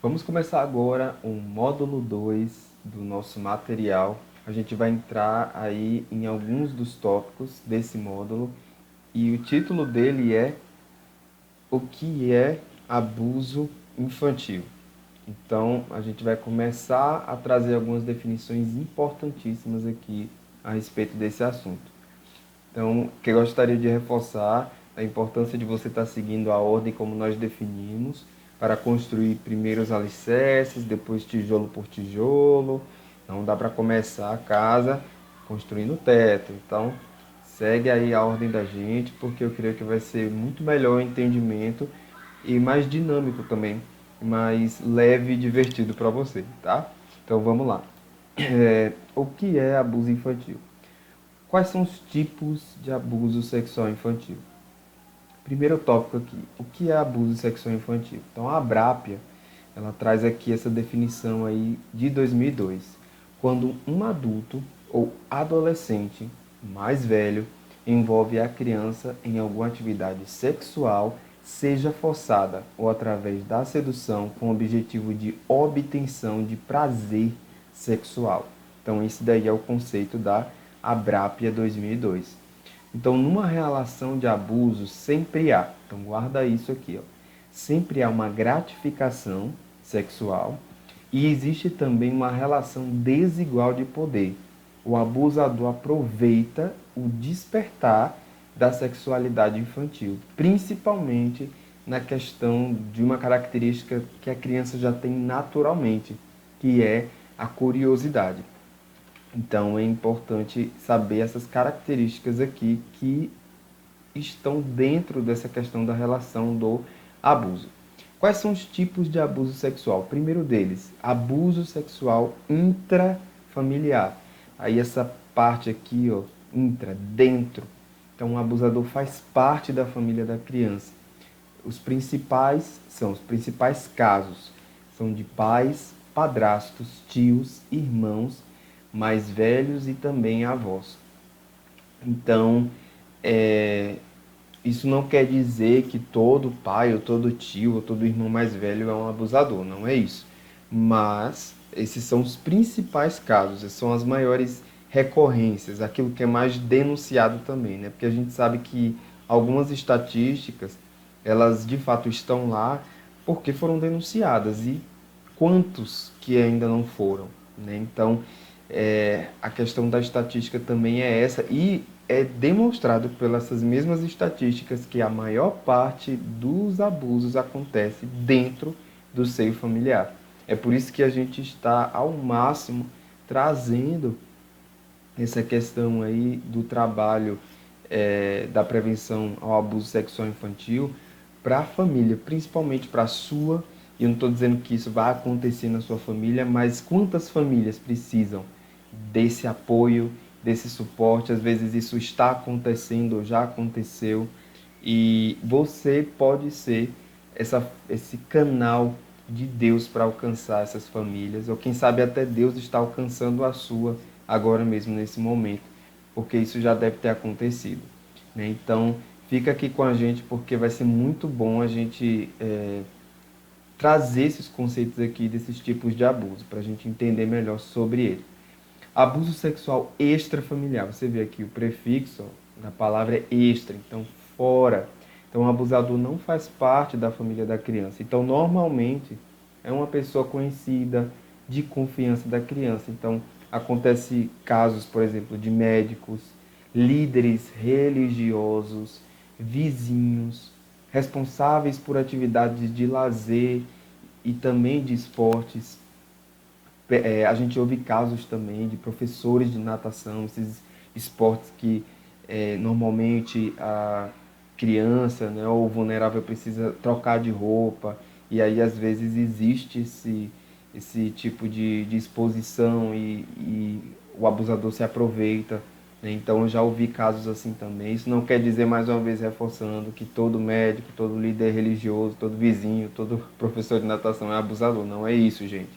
Vamos começar agora o módulo 2 do nosso material. A gente vai entrar aí em alguns dos tópicos desse módulo e o título dele é O que é abuso infantil? Então, a gente vai começar a trazer algumas definições importantíssimas aqui a respeito desse assunto. Então, que eu gostaria de reforçar a importância de você estar seguindo a ordem como nós definimos, para construir primeiro os alicerces, depois tijolo por tijolo. Não dá para começar a casa construindo o teto. Então, segue aí a ordem da gente, porque eu creio que vai ser muito melhor o entendimento e mais dinâmico também, mais leve e divertido para você, tá? Então, vamos lá. O que é abuso infantil? Quais são os tipos de abuso sexual infantil? Primeiro tópico aqui, o que é abuso sexual infantil? Então, a Abrapia, ela traz aqui essa definição aí de 2002, quando um adulto ou adolescente mais velho envolve a criança em alguma atividade sexual, seja forçada ou através da sedução com o objetivo de obtenção de prazer sexual. Então, esse daí é o conceito da Abrapia 2002. Então, numa relação de abuso, sempre há, então guarda isso aqui, ó, sempre há uma gratificação sexual e existe também uma relação desigual de poder. O abusador aproveita o despertar da sexualidade infantil, principalmente na questão de uma característica que a criança já tem naturalmente, que é a curiosidade. Então é importante saber essas características aqui que estão dentro dessa questão da relação do abuso. Quais são os tipos de abuso sexual? Primeiro deles, abuso sexual intrafamiliar. Aí essa parte aqui, ó, intra, dentro. Então o abusador faz parte da família da criança. Os principais casos são de pais, padrastos, tios, irmãos mais velhos e também avós. Então, isso não quer dizer que todo pai, ou todo tio, ou todo irmão mais velho é um abusador, não é isso. Mas esses são os principais casos, essas são as maiores recorrências, aquilo que é mais denunciado também, né? Porque a gente sabe que algumas estatísticas, elas de fato estão lá porque foram denunciadas e quantos que ainda não foram, né? Então, a questão da estatística também é essa e é demonstrado pelas mesmas estatísticas que a maior parte dos abusos acontece dentro do seio familiar. É por isso que a gente está ao máximo trazendo essa questão aí do trabalho da prevenção ao abuso sexual infantil para a família, principalmente para a sua. E eu não estou dizendo que isso vai acontecer na sua família, mas quantas famílias precisam desse apoio, desse suporte? Às vezes isso está acontecendo ou já aconteceu e você pode ser esse canal de Deus para alcançar essas famílias, ou quem sabe até Deus está alcançando a sua agora mesmo, nesse momento, porque isso já deve ter acontecido, né? Então, fica aqui com a gente, porque vai ser muito bom a gente trazer esses conceitos aqui, desses tipos de abuso, para a gente entender melhor sobre ele. Abuso sexual extrafamiliar. Você vê aqui o prefixo da palavra é extra, então fora. Então o abusador não faz parte da família da criança. Então normalmente é uma pessoa conhecida, de confiança da criança. Então acontece casos, por exemplo, de médicos, líderes religiosos, vizinhos, responsáveis por atividades de lazer e também de esportes. A gente ouve casos também de professores de natação, esses esportes que normalmente a criança, né, ou o vulnerável precisa trocar de roupa, e aí às vezes existe esse tipo de exposição e o abusador se aproveita, né? Então eu já ouvi casos assim também. Isso não quer dizer, mais uma vez reforçando, que todo médico, todo líder religioso, todo vizinho, todo professor de natação é abusador. Não é isso, gente,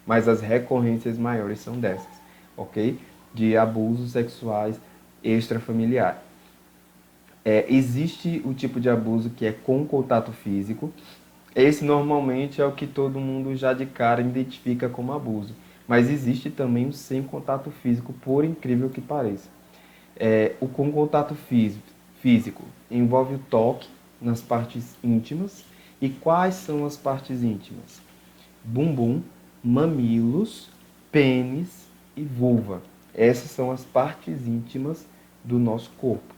mas as recorrências maiores são dessas, ok? De abusos sexuais extrafamiliares. Existe o tipo de abuso que é com contato físico, Esse normalmente é o que todo mundo já de cara identifica como abuso. Mas existe também o sem contato físico, por incrível que pareça. O com contato físico envolve o toque nas partes íntimas. E quais são as partes íntimas? Bumbum, mamilos, pênis e vulva. Essas são as partes íntimas do nosso corpo.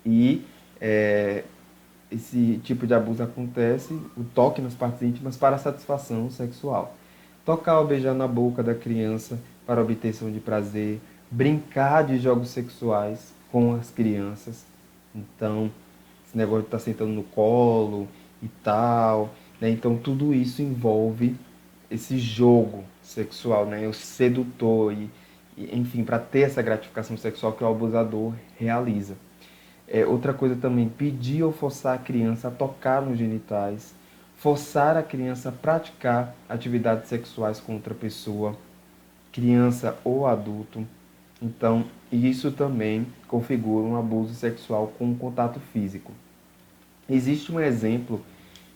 E é, esse tipo de abuso acontece, o toque nas partes íntimas para satisfação sexual. Tocar ou beijar na boca da criança para obtenção de prazer, brincar de jogos sexuais com as crianças. Então, esse negócio de estar sentando no colo e tal, né? Então, tudo isso envolve esse jogo sexual, né? O sedutor enfim, para ter essa gratificação sexual que o abusador realiza. Outra coisa também, pedir ou forçar a criança a tocar nos genitais, forçar a criança a praticar atividades sexuais com outra pessoa, criança ou adulto. Então, isso também configura um abuso sexual com contato físico. Existe um exemplo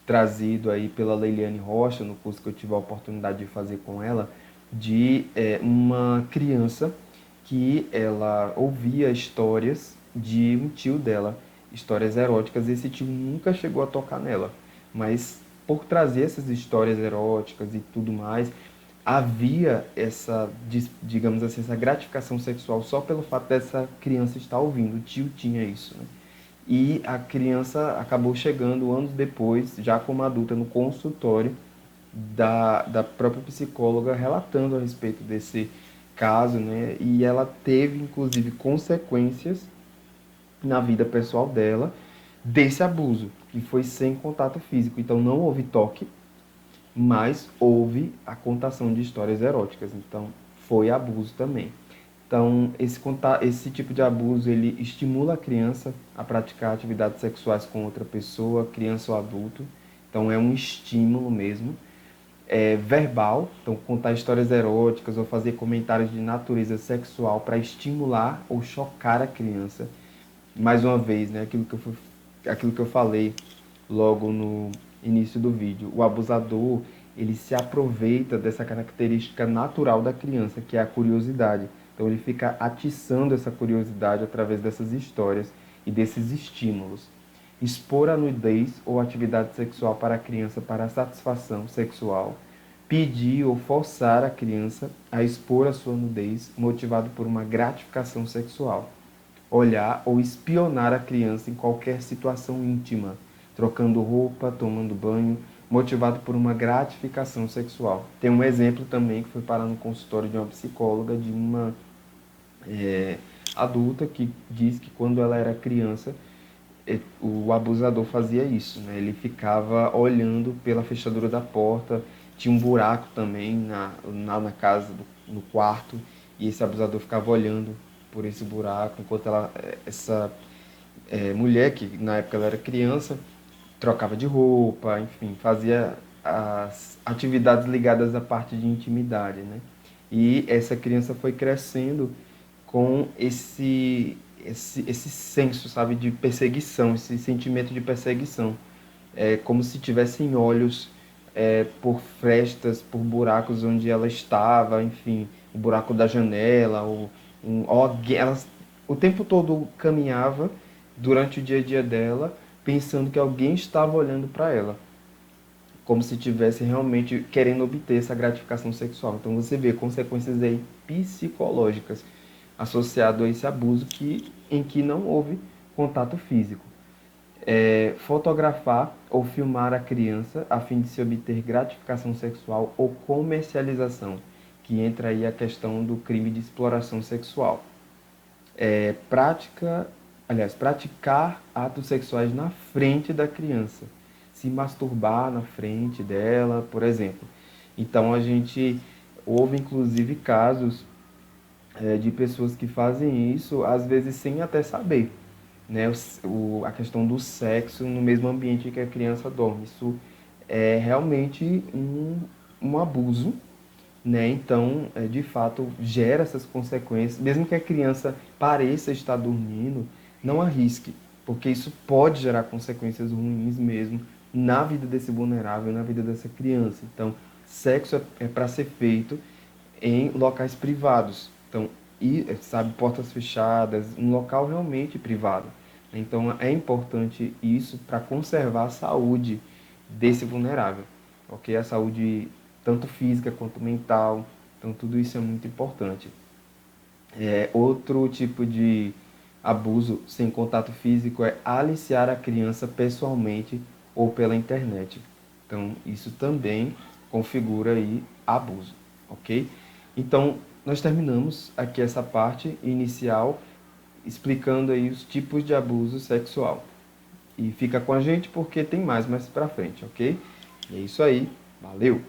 trazido aí pela Leiliane Rocha, no curso que eu tive a oportunidade de fazer com ela, de uma criança que ela ouvia histórias de um tio dela, histórias eróticas, e esse tio nunca chegou a tocar nela, mas por trazer essas histórias eróticas e tudo mais, havia essa, digamos assim, essa gratificação sexual só pelo fato dessa criança estar ouvindo, o tio tinha isso, né? E a criança acabou chegando anos depois, já como adulta, no consultório da própria psicóloga, relatando a respeito desse caso, né? E ela teve, inclusive, consequências na vida pessoal dela desse abuso, que foi sem contato físico. Então, não houve toque, mas houve a contação de histórias eróticas. Então, foi abuso também. Então, esse tipo de abuso, ele estimula a criança a praticar atividades sexuais com outra pessoa, criança ou adulto. Então, é um estímulo mesmo. Verbal, então contar histórias eróticas ou fazer comentários de natureza sexual para estimular ou chocar a criança. Mais uma vez, né, aquilo que eu falei logo no início do vídeo. O abusador, ele se aproveita dessa característica natural da criança, que é a curiosidade. Então ele fica atiçando essa curiosidade através dessas histórias e desses estímulos. Expor a nudez ou atividade sexual para a criança para a satisfação sexual. Pedir ou forçar a criança a expor a sua nudez motivado por uma gratificação sexual. Olhar ou espionar a criança em qualquer situação íntima, trocando roupa, tomando banho, motivado por uma gratificação sexual. Tem um exemplo também que foi parar no consultório de uma psicóloga, de uma adulta, que diz que quando ela era criança, o abusador fazia isso, né? Ele ficava olhando pela fechadura da porta, tinha um buraco também na casa, no quarto, e esse abusador ficava olhando por esse buraco, enquanto essa mulher, que na época ela era criança, trocava de roupa, enfim, fazia as atividades ligadas à parte de intimidade, né? E essa criança foi crescendo com esse senso, sabe, de perseguição, esse sentimento de perseguição. É como se tivessem olhos por frestas, por buracos onde ela estava, enfim, o buraco da janela, alguém, ela o tempo todo caminhava durante o dia a dia dela, pensando que alguém estava olhando para ela, como se tivesse realmente querendo obter essa gratificação sexual. Então você vê consequências aí psicológicas associado a esse abuso em que não houve contato físico. Fotografar ou filmar a criança a fim de se obter gratificação sexual ou comercialização, que entra aí a questão do crime de exploração sexual. Praticar atos sexuais na frente da criança, se masturbar na frente dela, por exemplo. Então houve inclusive casos de pessoas que fazem isso, às vezes sem até saber, né? A questão do sexo no mesmo ambiente em que a criança dorme. Isso é realmente um abuso, né? Então, de fato, gera essas consequências. Mesmo que a criança pareça estar dormindo, não arrisque, porque isso pode gerar consequências ruins mesmo na vida desse vulnerável, na vida dessa criança. Então, sexo é para ser feito em locais privados. Então, e, sabe, portas fechadas, um local realmente privado. Então, é importante isso para conservar a saúde desse vulnerável, ok? A saúde tanto física quanto mental. Então, tudo isso é muito importante. Outro tipo de abuso sem contato físico é aliciar a criança pessoalmente ou pela internet. Então, isso também configura aí abuso, ok? Então, nós terminamos aqui essa parte inicial explicando aí os tipos de abuso sexual. E fica com a gente porque tem mais pra frente, ok? E é isso aí. Valeu!